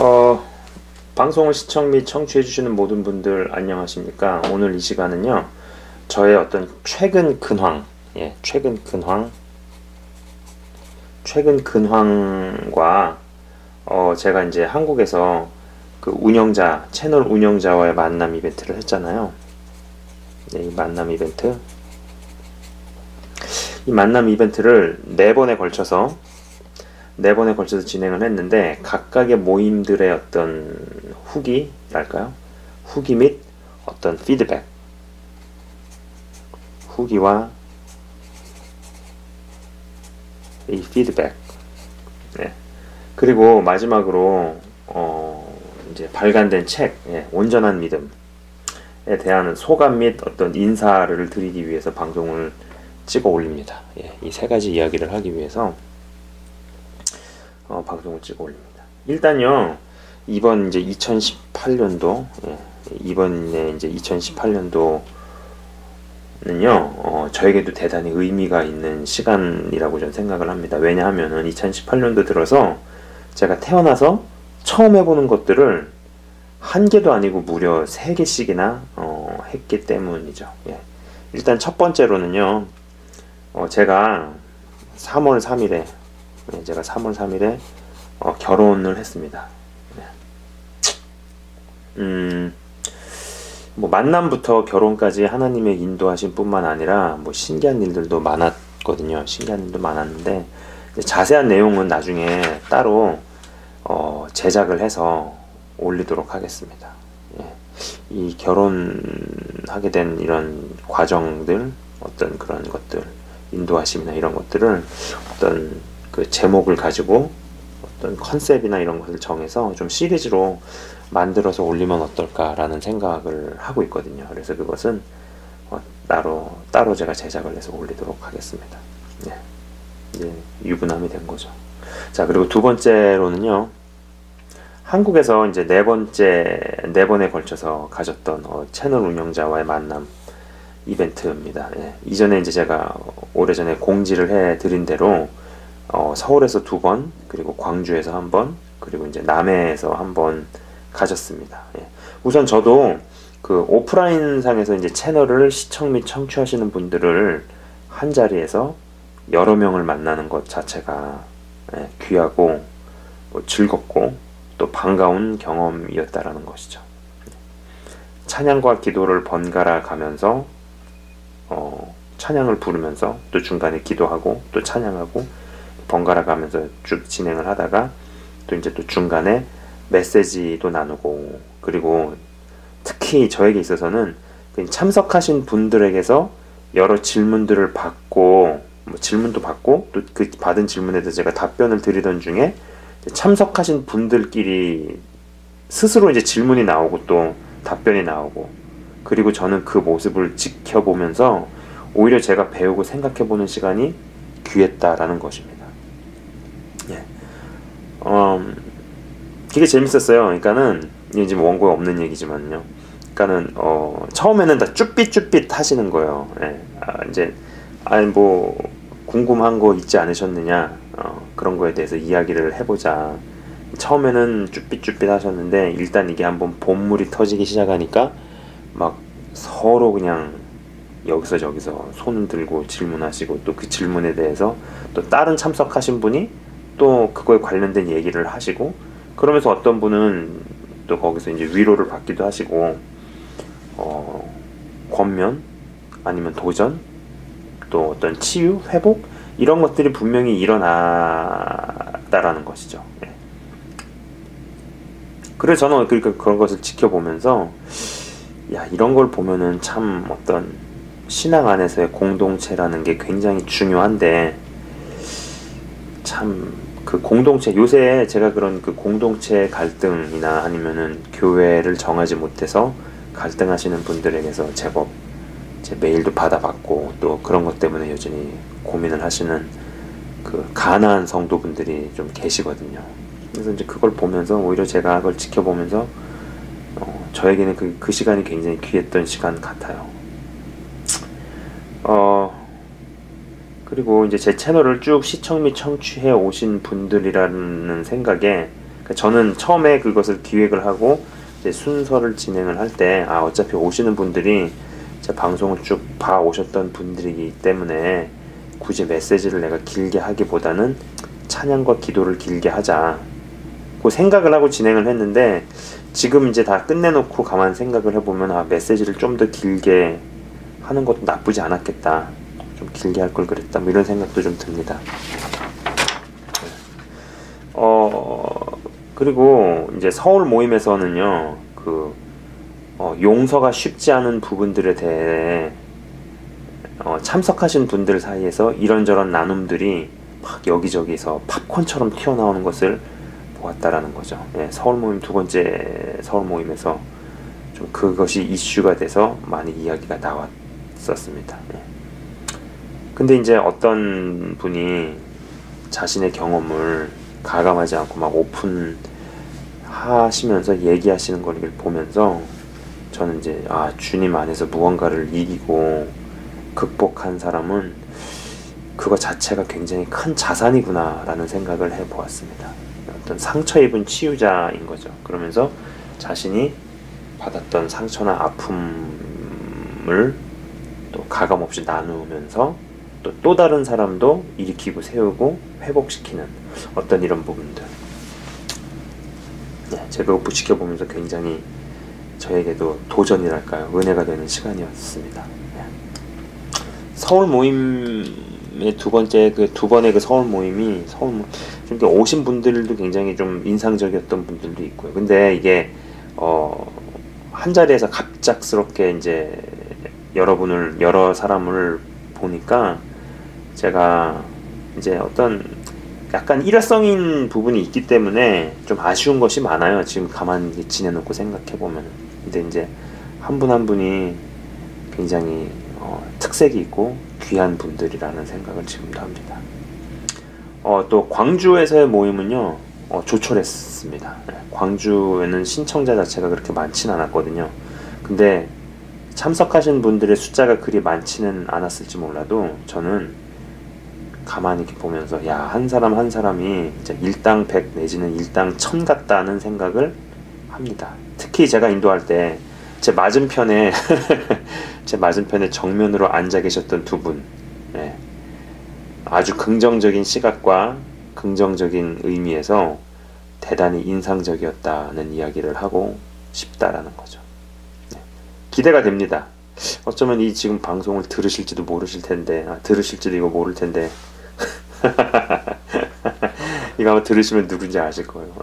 어, 방송을 시청 및 청취해주시는 모든 분들 안녕하십니까? 오늘 이 시간은요, 저의 어떤 최근 근황과, 제가 이제 한국에서 그 채널 운영자와의 만남 이벤트를 했잖아요. 네, 이 만남 이벤트를 네 번에 걸쳐서 진행을 했는데, 각각의 모임들의 어떤 후기랄까요? 후기 및 어떤 후기와 이 피드백. 네. 그리고 마지막으로 이제 발간된 책, 온전한 믿음에 대한 소감 및 어떤 인사를 드리기 위해서 방송을 찍어 올립니다. 이 세 가지 이야기를 하기 위해서 방송을 찍어 올립니다. 일단요, 이번 이제 2018년도, 이번에 이제 2018년도는요, 저에게도 대단히 의미가 있는 시간이라고 저는 생각을 합니다. 왜냐하면은 2018년도 들어서 제가 태어나서 처음 해보는 것들을 한 개도 아니고 무려 3개씩이나 했기 때문이죠. 일단 첫 번째로는요, 제가 3월 3일에 결혼을 했습니다. 뭐 만남부터 결혼까지 하나님의 인도하심 뿐만 아니라 뭐 신기한 일들도 많았거든요. 신기한 일도 많았는데 자세한 내용은 나중에 따로 제작을 해서 올리도록 하겠습니다. 이 결혼하게 된 이런 과정들, 어떤 그런 것들, 인도하심이나 이런 것들을 어떤 그 제목을 가지고 어떤 컨셉이나 이런 것을 정해서 좀 시리즈로 만들어서 올리면 어떨까라는 생각을 하고 있거든요. 그래서 그것은 따로 제가 제작을 해서 올리도록 하겠습니다. 이제 유부남이 된 거죠. 자, 그리고 두 번째로는요, 한국에서 이제 네 번에 걸쳐서 가졌던 채널 운영자와의 만남 이벤트입니다. 이전에 이제 제가 오래전에 공지를 해드린 대로 서울에서 2번, 그리고 광주에서 1번, 그리고 이제 남해에서 1번 가졌습니다. 우선 저도 그 오프라인 상에서 이제 채널을 시청 및 청취하시는 분들을 한 자리에서 여러 명을 만나는 것 자체가 귀하고 즐겁고 또 반가운 경험이었다라는 것이죠. 찬양과 기도를 번갈아 가면서 찬양을 부르면서 또 중간에 기도하고 또 찬양하고 번갈아 가면서 쭉 진행을 하다가 또 이제 또 중간에 메시지도 나누고, 그리고 특히 저에게 있어서는 참석하신 분들에게서 여러 질문들을 받고, 질문도 받고 또 그 받은 질문에 대해서 제가 답변을 드리던 중에 참석하신 분들끼리 스스로 이제 질문이 나오고 또 답변이 나오고, 그리고 저는 그 모습을 지켜보면서 오히려 제가 배우고 생각해보는 시간이 귀했다라는 것입니다. 되게 재밌었어요. 그러니까는 이게 지금 원고에 없는 얘기지만요. 그러니까는 처음에는 다 쭈삣쭈삣 하시는 거예요. 이제 뭐 궁금한 거 있지 않으셨느냐, 그런 거에 대해서 이야기를 해보자. 처음에는 쭈삣쭈삣 하셨는데 일단 이게 한번 본물이 터지기 시작하니까 막 서로 그냥 여기서 저기서 손을 들고 질문하시고, 또 그 질문에 대해서 또 다른 참석하신 분이 또 그거에 관련된 얘기를 하시고, 그러면서 어떤 분은 또 거기서 이제 위로를 받기도 하시고, 권면 아니면 도전, 또 어떤 치유, 회복, 이런 것들이 분명히 일어났다라는 것이죠. 그래서 저는 그런 것을 지켜보면서, 이런 걸 보면은 참 어떤 신앙 안에서의 공동체라는 게 굉장히 중요한데, 참 그 공동체, 요새 제가 그런 그 공동체 갈등이나 아니면은 교회를 정하지 못해서 갈등하시는 분들에게서 제법 제 메일도 받아봤고, 또 그런 것 때문에 여전히 고민을 하시는 그 가난한 성도분들이 좀 계시거든요. 그래서 이제 그걸 보면서 오히려 제가 그걸 지켜보면서 저에게는 그 시간이 굉장히 귀했던 시간 같아요. 그리고 이제 제 채널을 쭉 시청 및 청취해 오신 분들이라는 생각에 그러니까 저는 처음에 그것을 기획을 하고 이제 순서를 진행을 할 때 어차피 오시는 분들이 제 방송을 쭉 봐 오셨던 분들이기 때문에 굳이 메시지를 내가 길게 하기보다는 찬양과 기도를 길게 하자 그 생각을 하고 진행을 했는데, 지금 이제 다 끝내놓고 가만 생각을 해보면 메시지를 좀 더 길게 하는 것도 나쁘지 않았겠다, 좀 길게 할 걸 그랬다, 뭐 이런 생각도 좀 듭니다. 그리고 이제 서울 모임에서는요, 용서가 쉽지 않은 부분들에 대해 참석하신 분들 사이에서 이런저런 나눔들이 막 여기저기서 팝콘처럼 튀어나오는 것을 보았다라는 거죠. 예, 서울 모임 두 번째 서울 모임에서 좀 그것이 이슈가 돼서 많이 이야기가 나왔었습니다. 예. 근데 이제 어떤 분이 자신의 경험을 가감하지 않고 막 오픈하시면서 얘기하시는 걸 보면서 저는 이제 주님 안에서 무언가를 이기고 극복한 사람은 그거 자체가 굉장히 큰 자산이구나 라는 생각을 해보았습니다. 어떤 상처 입은 치유자인 거죠. 그러면서 자신이 받았던 상처나 아픔을 또 가감없이 나누면서 또 다른 사람도 일으키고 세우고 회복시키는 어떤 이런 부분들, 제가 지켜보면서 굉장히 저에게도 도전이랄까요, 은혜가 되는 시간이었습니다. 서울 모임의 두 번의 서울 모임이 좀 오신 분들도 굉장히 좀 인상적이었던 분들도 있고요. 근데 이게 한 자리에서 갑작스럽게 이제 여러 사람을 보니까 제가 이제 어떤 약간 일회성인 부분이 있기 때문에 좀 아쉬운 것이 많아요. 지금 가만히 지내놓고 생각해보면. 근데 이제 한 분 한 분이 굉장히 특색이 있고 귀한 분들이라는 생각을 지금도 합니다. 또 광주에서의 모임은요, 조촐했습니다. 광주에는 신청자 자체가 그렇게 많지는 않았거든요. 근데 참석하신 분들의 숫자가 그리 많지는 않았을지 몰라도 저는 가만히 이렇게 보면서 한 사람 한 사람이 진짜 일당 100 내지는 일당 1000 같다는 생각을 합니다. 특히 제가 인도할 때 제 맞은편에 제 맞은편에 정면으로 앉아 계셨던 두 분, 아주 긍정적인 시각과 긍정적인 의미에서 대단히 인상적이었다는 이야기를 하고 싶다라는 거죠. 기대가 됩니다. 어쩌면 이 지금 방송을 들으실지도 모르실 텐데, 들으실지도 이거 모를 텐데 이거 아마 들으시면 누군지 아실 거예요.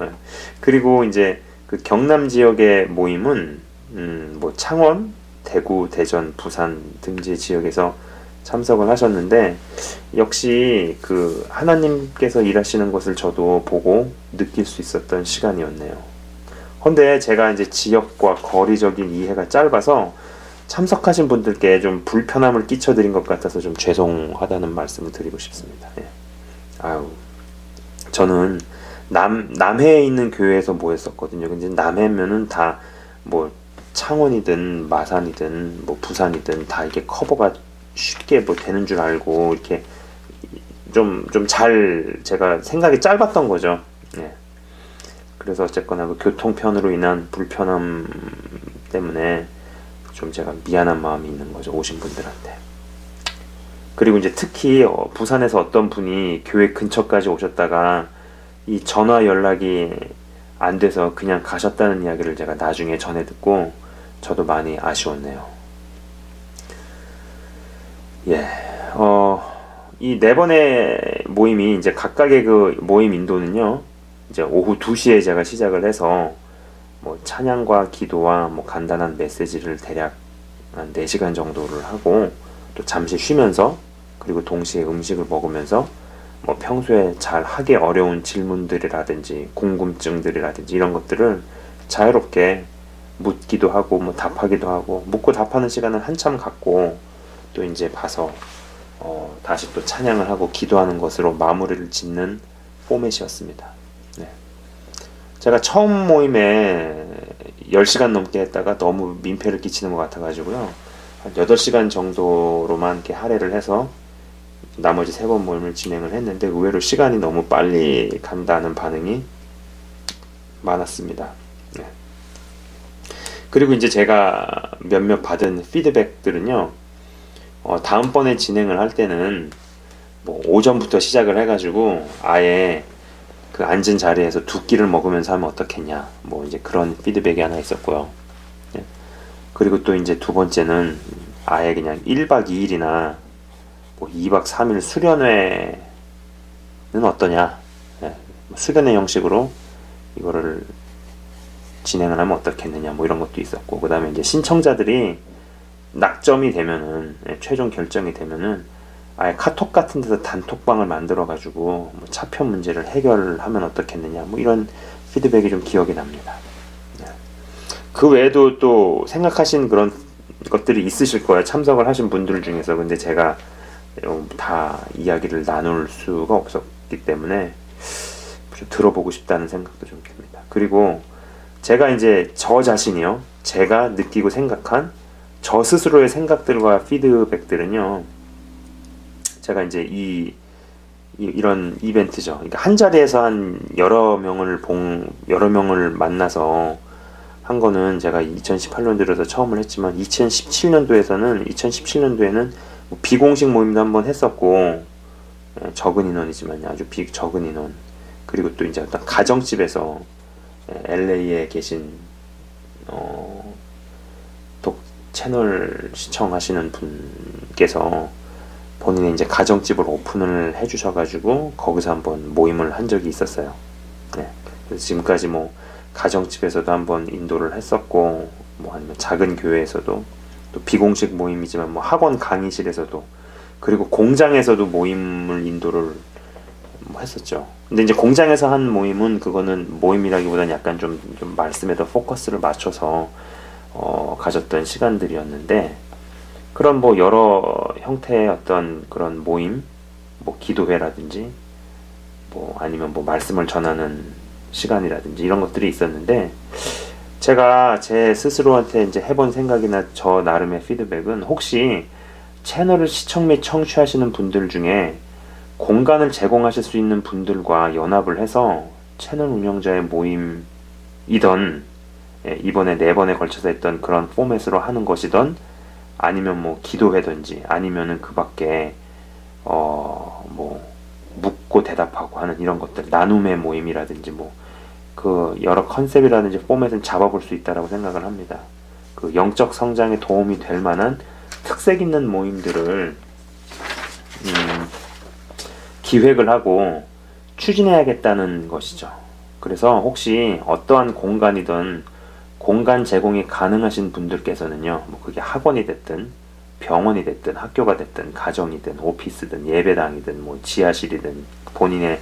그리고 이제 그 경남 지역의 모임은 뭐 창원, 대구, 대전, 부산 등지 지역에서 참석을 하셨는데, 역시 그 하나님께서 일하시는 것을 저도 보고 느낄 수 있었던 시간이었네요. 근데 제가 이제 지역과 거리적인 이해가 짧아서 참석하신 분들께 좀 불편함을 끼쳐드린 것 같아서 좀 죄송하다는 말씀을 드리고 싶습니다. 저는 남해에 있는 교회에서 모였었거든요. 근데 남해면은 다 뭐 창원이든 마산이든 뭐 부산이든 다 이게 커버가 쉽게 뭐 되는 줄 알고 이렇게 좀 잘 제가 생각이 짧았던 거죠. 그래서 어쨌거나 그 교통편으로 인한 불편함 때문에 좀 제가 미안한 마음이 있는 거죠, 오신 분들한테. 그리고 이제 특히 부산에서 어떤 분이 교회 근처까지 오셨다가 이 전화 연락이 안 돼서 그냥 가셨다는 이야기를 제가 나중에 전해 듣고 저도 많이 아쉬웠네요. 이 네 번의 모임이 이제 각각의 그 모임 인도는요, 이제 오후 2시에 제가 시작을 해서 뭐 찬양과 기도와 뭐 간단한 메시지를 대략 한 4시간 정도를 하고, 또 잠시 쉬면서, 그리고 동시에 음식을 먹으면서 뭐 평소에 잘 하기 어려운 질문들이라든지 궁금증들이라든지 이런 것들을 자유롭게 묻기도 하고 뭐 답하기도 하고, 묻고 답하는 시간을 한참 갖고 또 이제 봐서 다시 또 찬양을 하고 기도하는 것으로 마무리를 짓는 포맷이었습니다. 제가 처음 모임에 10시간 넘게 했다가 너무 민폐를 끼치는 것 같아가지고요, 한 8시간 정도로만 이렇게 할애를 해서 나머지 3번 모임을 진행을 했는데, 의외로 시간이 너무 빨리 간다는 반응이 많았습니다. 네. 그리고 이제 제가 몇몇 받은 피드백들은요, 다음번에 진행을 할 때는 뭐 오전부터 시작을 해가지고 아예 그 앉은 자리에서 두 끼를 먹으면서 하면 어떻겠냐, 뭐 이제 그런 피드백이 하나 있었고요. 예. 그리고 또 이제 두 번째는 아예 그냥 1박 2일이나 뭐 2박 3일 수련회는 어떠냐, 예. 수련회 형식으로 이거를 진행을 하면 어떻겠느냐, 뭐 이런 것도 있었고, 그 다음에 이제 신청자들이 낙점이 되면은, 최종 결정이 되면은 아예 카톡 같은 데서 단톡방을 만들어 가지고 뭐 차편 문제를 해결하면 어떻겠느냐, 뭐 이런 피드백이 좀 기억이 납니다. 그 외에도 또 생각하신 그런 것들이 있으실 거예요, 참석을 하신 분들 중에서. 근데 제가 다 이야기를 나눌 수가 없었기 때문에 좀 들어보고 싶다는 생각도 좀 듭니다. 그리고 제가 이제 저 자신이요, 제가 느끼고 생각한 저 스스로의 생각들과 피드백들은요, 제가 이제 이런 이벤트죠. 그러니까 한 자리에서 한 여러 명을 만나서 한 거는 제가 2018년 들어서 처음을 했지만, 2017년도에는 뭐 비공식 모임도 한번 했었고, 적은 인원이지만 아주 적은 인원. 그리고 또 이제 어떤 가정집에서 LA에 계신 채널 시청하시는 분께서 본인의 이제 가정집을 오픈을 해주셔가지고 거기서 한번 모임을 한 적이 있었어요. 네. 그래서 지금까지 뭐 가정집에서도 한번 인도를 했었고, 뭐 아니면 작은 교회에서도, 또 비공식 모임이지만 뭐 학원 강의실에서도, 그리고 공장에서도 모임을 인도를 뭐 했었죠. 근데 이제 공장에서 한 모임은, 그거는 모임이라기보다는 약간 좀 말씀에다 포커스를 맞춰서 가졌던 시간들이었는데, 그런 뭐 여러 형태의 어떤 그런 모임, 뭐 기도회라든지, 뭐 아니면 뭐 말씀을 전하는 시간이라든지 이런 것들이 있었는데, 제가 제 스스로한테 이제 해본 생각이나 저 나름의 피드백은, 혹시 채널을 시청 및 청취하시는 분들 중에 공간을 제공하실 수 있는 분들과 연합을 해서 채널 운영자의 모임이던, 이번에 4번에 걸쳐서 했던 그런 포맷으로 하는 것이던, 아니면 뭐 기도회든지, 아니면은 그 밖에 뭐 묻고 대답하고 하는 이런 것들, 나눔의 모임이라든지, 뭐 그 여러 컨셉이라든지 포맷은 잡아볼 수 있다라고 생각을 합니다. 그 영적 성장에 도움이 될 만한 특색 있는 모임들을 기획을 하고 추진해야겠다는 것이죠. 그래서 혹시 어떠한 공간이든 공간 제공이 가능하신 분들께서는요, 뭐 그게 학원이 됐든 병원이 됐든 학교가 됐든 가정이든 오피스든 예배당이든 뭐 지하실이든 본인의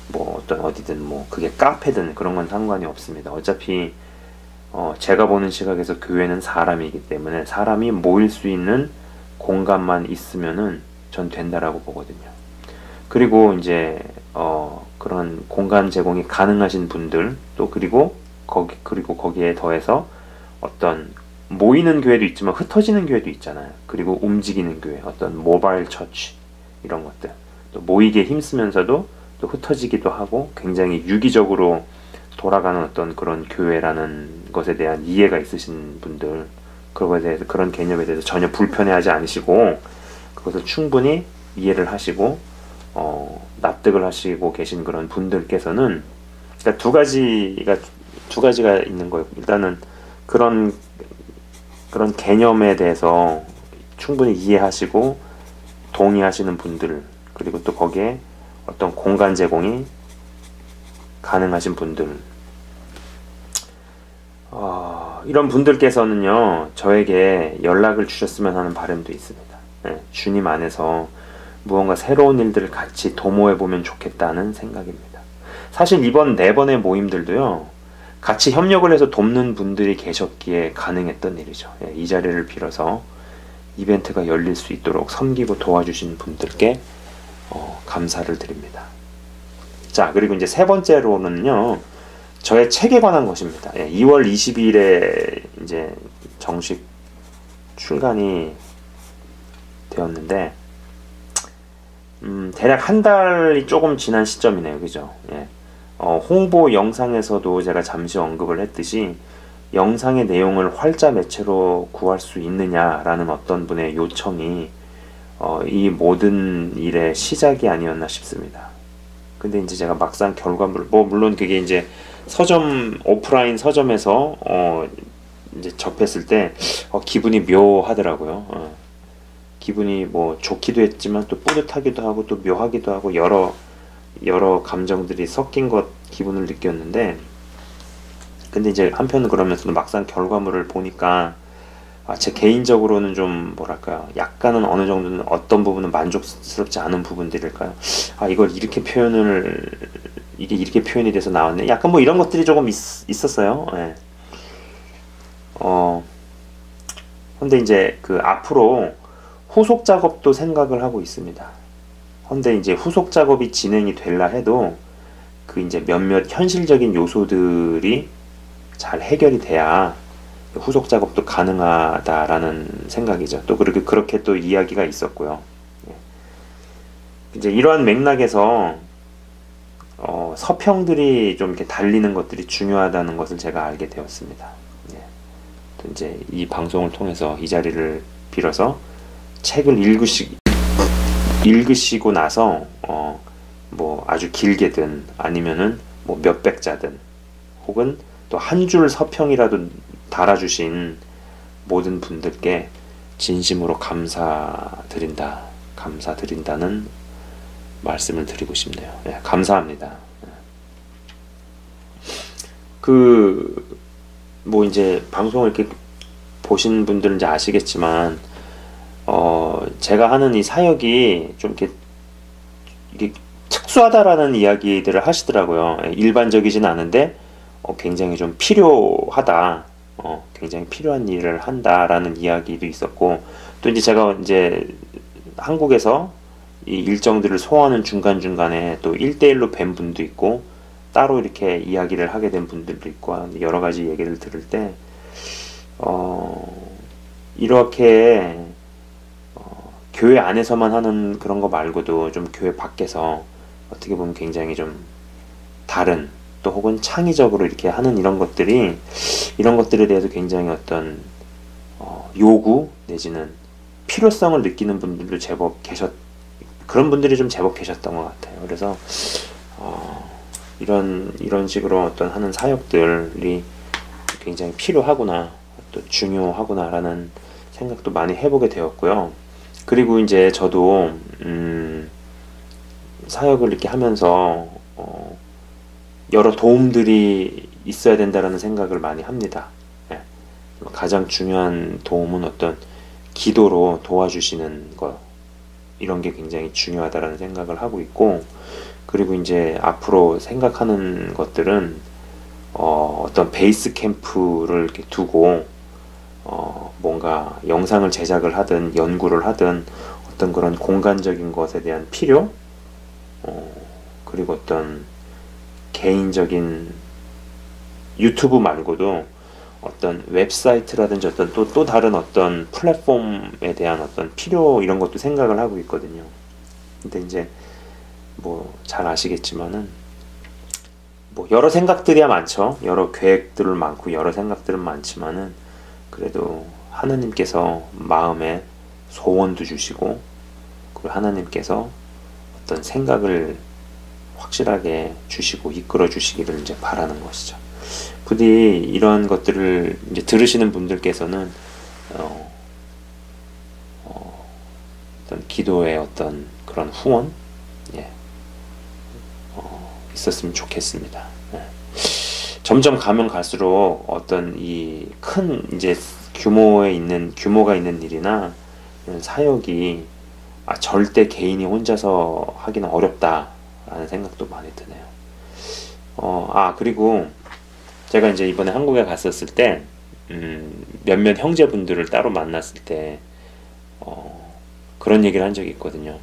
뭐 어떤 어디든, 뭐 그게 카페든, 그런 건 상관이 없습니다. 어차피 제가 보는 시각에서 교회는 사람이기 때문에 사람이 모일 수 있는 공간만 있으면은 전 된다라고 보거든요. 그리고 이제 그런 공간 제공이 가능하신 분들, 또 그리고 거기에 더해서 어떤 모이는 교회도 있지만 흩어지는 교회도 있잖아요. 그리고 움직이는 교회, 어떤 모바일 처치, 이런 것들, 또 모이게 힘쓰면서도 또 흩어지기도 하고 굉장히 유기적으로 돌아가는 어떤 그런 교회라는 것에 대한 이해가 있으신 분들, 그거에 대해서, 그런 개념에 대해서 전혀 불편해하지 않으시고 그것을 충분히 이해를 하시고 납득을 하시고 계신 그런 분들께서는, 그러니까 두 가지가 있는 거예요. 일단은 그런 개념에 대해서 충분히 이해하시고 동의하시는 분들, 그리고 또 거기에 어떤 공간 제공이 가능하신 분들, 이런 분들께서는요, 저에게 연락을 주셨으면 하는 바람도 있습니다. 주님 안에서 무언가 새로운 일들을 같이 도모해보면 좋겠다는 생각입니다. 사실 이번 4번의 모임들도요, 같이 협력을 해서 돕는 분들이 계셨기에 가능했던 일이죠. 이 자리를 빌어서 이벤트가 열릴 수 있도록 섬기고 도와주신 분들께 감사를 드립니다. 자, 그리고 이제 3번째로는요, 저의 책에 관한 것입니다. 2월 22일에 이제 정식 출간이 되었는데, 대략 한 달이 조금 지난 시점이네요. 그죠? 홍보 영상에서도 제가 잠시 언급을 했듯이 영상의 내용을 활자 매체로 구할 수 있느냐라는 어떤 분의 요청이 이 모든 일의 시작이 아니었나 싶습니다. 근데 이제 제가 막상 결과물, 물론 그게 이제 서점, 오프라인 서점에서 이제 접했을 때 기분이 묘하더라고요. 기분이 뭐 좋기도 했지만 또 뿌듯하기도 하고 또 묘하기도 하고 여러 감정들이 섞인 기분을 느꼈는데, 근데 이제 한편은 그러면서도 막상 결과물을 보니까 제 개인적으로는 좀 뭐랄까요, 약간은 어느 정도는 어떤 부분은 만족스럽지 않은 부분들일까요? 이걸 이게 이렇게 표현이 돼서 나왔네, 약간 뭐 이런 것들이 조금 있었어요. 예. 근데 이제 그 앞으로 후속 작업도 생각을 하고 있습니다. 근데 이제 후속 작업이 진행이 되려 해도 그 이제 몇몇 현실적인 요소들이 잘 해결이 돼야 후속 작업도 가능하다라는 생각이죠. 또 그렇게 또 이야기가 있었고요. 이제 이러한 맥락에서 서평들이 좀 이렇게 달리는 것들이 중요하다는 것을 제가 알게 되었습니다. 또 이제 이 방송을 통해서 이 자리를 빌어서 책을 읽으시고 나서 뭐 아주 길게든 아니면은 뭐 몇백 자든 혹은 또 한 줄 서평이라도 달아주신 모든 분들께 진심으로 감사드린다는 말씀을 드리고 싶네요. 감사합니다. 뭐 이제 방송을 이렇게 보신 분들은 이제 아시겠지만 제가 하는 이 사역이 좀 이게 특수하다라는 이야기들을 하시더라고요. 일반적이진 않은데 굉장히 좀 필요하다, 굉장히 필요한 일을 한다라는 이야기도 있었고, 또 이제 제가 이제 한국에서 이 일정들을 소화하는 중간중간에 또 1대1로 뵌 분도 있고 따로 이렇게 이야기를 하게 된 분들도 있고 여러 가지 얘기를 들을 때 이렇게 교회 안에서만 하는 그런 거 말고도 좀 교회 밖에서 어떻게 보면 굉장히 좀 다른, 또 혹은 창의적으로 이렇게 하는 이런 것들에 대해서 굉장히 어떤 요구 내지는 필요성을 느끼는 분들도 그런 분들이 좀 제법 계셨던 것 같아요. 그래서 이런 식으로 어떤 하는 사역들이 굉장히 필요하구나, 또 중요하구나라는 생각도 많이 해보게 되었고요. 그리고 이제 저도 사역을 이렇게 하면서 여러 도움들이 있어야 된다라는 생각을 많이 합니다. 가장 중요한 도움은 어떤 기도로 도와주시는 것, 이런 게 굉장히 중요하다라는 생각을 하고 있고, 그리고 이제 앞으로 생각하는 것들은 어떤 베이스 캠프를 이렇게 두고 뭔가 영상을 제작을 하든 연구를 하든 어떤 그런 공간적인 것에 대한 필요, 그리고 어떤 개인적인 유튜브 말고도 어떤 웹사이트라든지 어떤 또 다른 어떤 플랫폼에 대한 어떤 필요, 이런 것도 생각을 하고 있거든요. 근데 이제 뭐 잘 아시겠지만은 뭐 여러 생각들이야 많죠. 여러 계획들은 많고 여러 생각들은 많지만은 그래도 하나님께서 마음에 소원도 주시고, 그리고 하나님께서 어떤 생각을 확실하게 주시고 이끌어 주시기를 이제 바라는 것이죠. 부디 이런 것들을 이제 들으시는 분들께서는 어떤 기도의 어떤 그런 후원, 있었으면 좋겠습니다. 점점 가면 갈수록 어떤 이 큰 이제 규모가 있는 일이나 이런 사역이 절대 개인이 혼자서 하기는 어렵다라는 생각도 많이 드네요. 그리고 제가 이제 이번에 한국에 갔었을 때 몇몇 형제분들을 따로 만났을 때 그런 얘기를 한 적이 있거든요.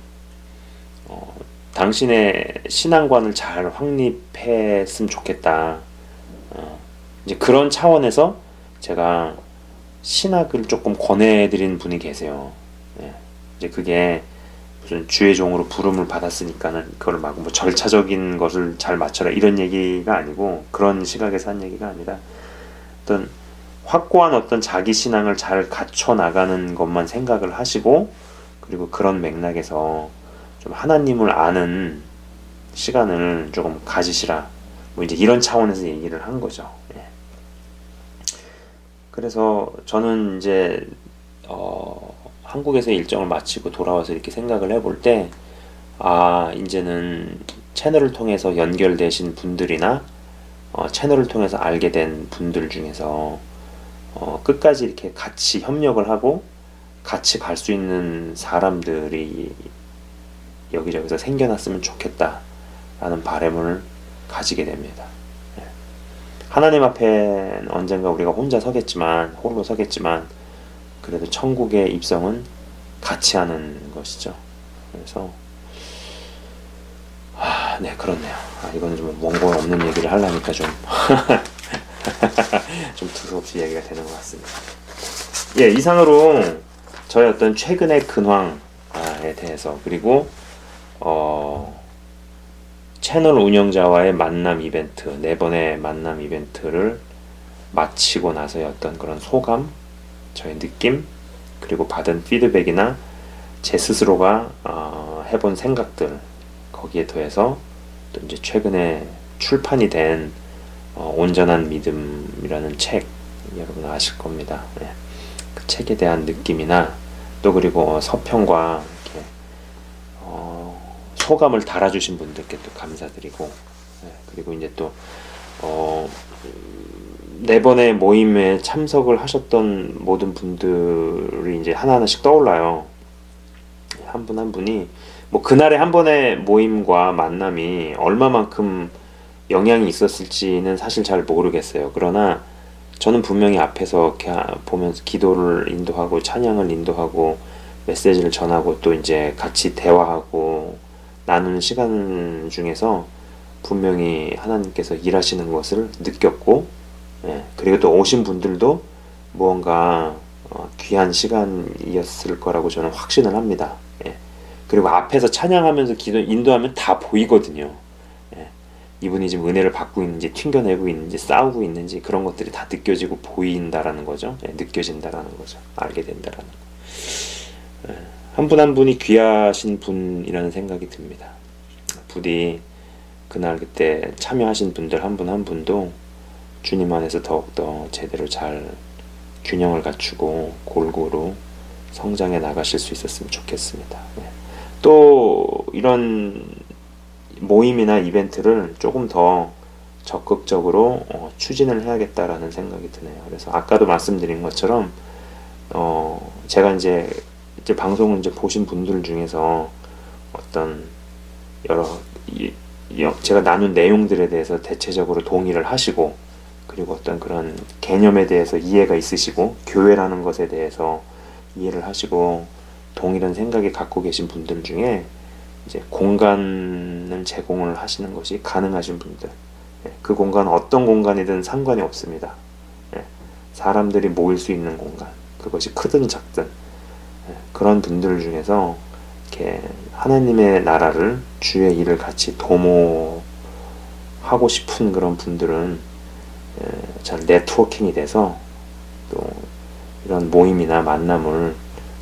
당신의 신앙관을 잘 확립했으면 좋겠다. 이제 그런 차원에서 제가 신학을 조금 권해드린 분이 계세요. 이제 그게 무슨 주의 종으로 부름을 받았으니까는 그걸 막 뭐 절차적인 것을 잘 맞춰라 이런 얘기가 아니고, 그런 시각에서 한 얘기가 아니라 어떤 확고한 어떤 자기 신앙을 잘 갖춰 나가는 것만 생각을 하시고, 그리고 그런 맥락에서 좀 하나님을 아는 시간을 조금 가지시라, 뭐 이제 이런 차원에서 얘기를 한 거죠. 예. 그래서 저는 이제 한국에서 일정을 마치고 돌아와서 이렇게 생각을 해볼 때, 이제는 채널을 통해서 연결되신 분들이나 채널을 통해서 알게 된 분들 중에서 끝까지 이렇게 같이 협력을 하고 같이 갈 수 있는 사람들이 여기저기서 생겨났으면 좋겠다라는 바람을 가지게 됩니다. 예. 하나님 앞에 언젠가 우리가 홀로 서겠지만 그래도 천국의 입성은 같이 하는 것이죠. 그래서 네, 그렇네요. 이거는 좀 원고 없는 얘기를 하려니까 좀 좀 두서없이 얘기가 되는 것 같습니다. 예, 이상으로 저의 어떤 최근의 근황에 대해서, 그리고 채널 운영자와의 만남 이벤트, 4번의 만남 이벤트를 마치고 나서의 어떤 그런 소감, 저의 느낌, 그리고 받은 피드백이나 제 스스로가 해본 생각들, 거기에 더해서 또 이제 최근에 출판이 된 온전한 믿음이라는 책, 여러분 아실 겁니다. 네. 그 책에 대한 느낌이나 또 그리고 서평과 이렇게 소감을 달아주신 분들께 또 감사드리고, 네. 그리고 이제 또 4번의 모임에 참석을 하셨던 모든 분들이 이제 하나하나씩 떠올라요. 한 분 한 분이 뭐 그날의 한 번의 모임과 만남이 얼마만큼 영향이 있었을지는 사실 잘 모르겠어요. 그러나 저는 분명히 앞에서 이렇게 보면서 기도를 인도하고 찬양을 인도하고 메시지를 전하고 또 이제 같이 대화하고 나누는 시간 중에서 분명히 하나님께서 일하시는 것을 느꼈고, 예, 그리고 또 오신 분들도 무언가 귀한 시간이었을 거라고 저는 확신을 합니다. 예. 그리고 앞에서 찬양하면서 기도 인도하면 다 보이거든요. 예. 이분이 지금 은혜를 받고 있는지 튕겨내고 있는지 싸우고 있는지 그런 것들이 다 느껴지고 보인다라는 거죠. 예. 느껴진다라는 거죠. 알게 된다라는 거. 예. 한 분 한 분이 귀하신 분이라는 생각이 듭니다. 부디 그날 그때 참여하신 분들 한 분 한 분도 주님 안에서 더욱더 제대로 잘 균형을 갖추고 골고루 성장해 나가실 수 있었으면 좋겠습니다. 네. 또 이런 모임이나 이벤트를 조금 더 적극적으로 추진을 해야겠다라는 생각이 드네요. 그래서 아까도 말씀드린 것처럼 제가 이제 방송을 이제 보신 분들 중에서 어떤 여러 제가 나눈 내용들에 대해서 대체적으로 동의를 하시고, 그리고 어떤 그런 개념에 대해서 이해가 있으시고 교회라는 것에 대해서 이해를 하시고 동일한 생각이 갖고 계신 분들 중에 이제 공간을 제공을 하시는 것이 가능하신 분들, 그 공간 어떤 공간이든 상관이 없습니다. 사람들이 모일 수 있는 공간, 그것이 크든 작든 그런 분들 중에서 이렇게 하나님의 나라를, 주의 일을 같이 도모하고 싶은 그런 분들은 잘 네트워킹이 돼서 또 이런 모임이나 만남을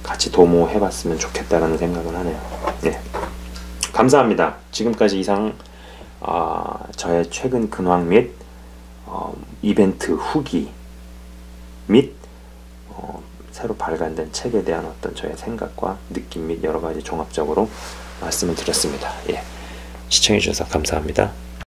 같이 도모해봤으면 좋겠다라는 생각을 하네요. 예. 감사합니다. 지금까지 이상 저의 최근 근황 및 이벤트 후기 및 새로 발간된 책에 대한 어떤 저의 생각과 느낌 및 여러가지 종합적으로 말씀을 드렸습니다. 예. 시청해주셔서 감사합니다.